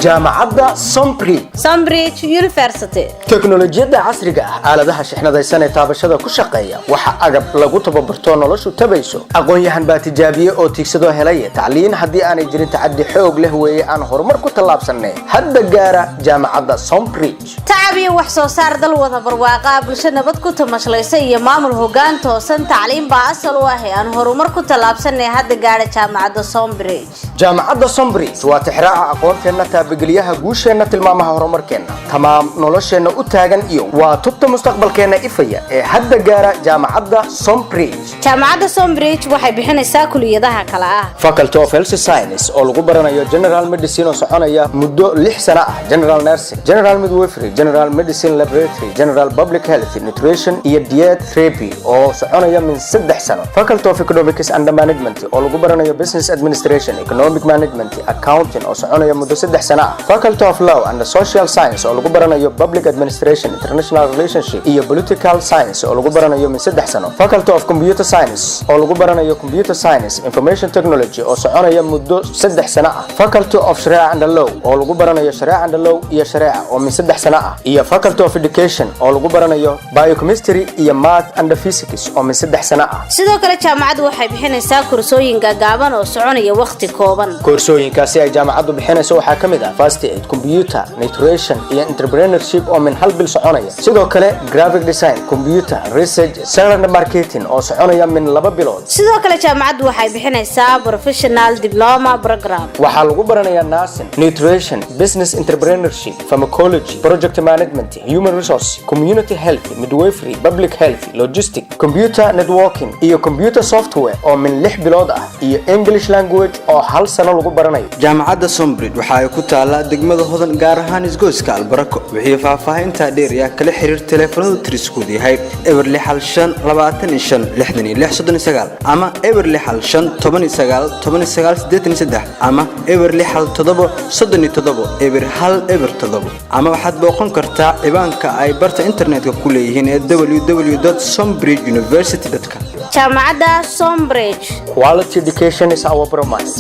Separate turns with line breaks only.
jaamacadda Sombridge University teknolojiyadda casriga ah aaladaha shixnadaysan ee taabashada ku shaqeeya waxa agab lagu tababarto noloshu tabayso aqoon-yahan baa tijaabiye oo tiigsado helay tacliin haddii aanay jirin tacaddi xoog leh weeye aan horumar ku tallaabsanay hadda gaara jaamacadda Sombridge
تعبي وحصو صار دل وذا برواقة بلشنا بدكو تمشليسي مامل هوجان توسن تعليم بأصل واهي أن هرمر كنت لابسني هاد قاعدة جامعة سومبريدج
jaamacadda Sombridge waa tixraaca aqoonteena taabageliyaha guusheena tilmaamaha horumarkeena tamaam nolosheena u taagan iyo waa tubta mustaqbalkeena ifaya ee hadda gaara jaamacadda Sombridge
waxay bixinaysaa kuliyadaha kala ah
Faculty of Health Science oo lagu baranayo General Medicine oo soconaya muddo 6 sano ah General Nursing General Midwifery General Medicine Laboratory General Public Health Nutrition iyo Diet Therapy oo soconaya min 3 sano Faculty of Economics and Management oo lagu baranayo Business Administration Economic Management Accounting oo soconaya muddo 3 sano ah Faculty of Law and Social Science oo lagu baranayo Public Administration International Relationship iyo Political Science oo lagu baranayo min 3 sano Faculty of Computer Science oo lagu baranayo Computer Science Information Technology oo soconaya muddo 3 sano ah Faculty of Sharia and Law oo lagu baranayo Sharia and Law iyo Sharia oo min 3 sano ah iyo Faculty of Education oo lagu baranayo Biochemistry iyo Math and Physics oo min 3 sano ah
sidoo kale jaamacaddu waxay bixinaysaa kursooyin gaaban oo soconaya waqti kooban
koorsooyinkaasi ay jaamacaddu bixinayso waxaa kamid ah First Aid Computer Nutrition iyo Entrepreneurship oo min hal bil soconaya sidoo kale Graphic Design Computer Research Sales and Marketing oo soconaya min 2 bilood
sidoo kale jaamacaddu waxay bixinaysaa Professional Diploma Program
waxaa lagu baranayaa Nursing Nutrition Business Entrepreneurship Pharmacology Project Management Human Resource Community Health Midwifery Public Health Logistics Computer Networking iyo Computer Software oo min 6 bilood ah iyo English Language oo hal sano lagu baranayo
jaamacadda Sombridge waxa ay ku taalaa degmada Hodan gaar ahaan isgoyska Albarako wixii faahfaahinta dheer ah kala xiriir telefoonada tiriskoodu yahay eberli hal 5 25 66 ama eberli hal 5 19 19 ama eberli hal 7 37 eber hal eber 7 ama waxaad booqan kartaa ciwaanka ay barta internetka ku leeyihiin ee www.sombridgeuniversity.com
jaamacadda Sombridge
Quality education is our promise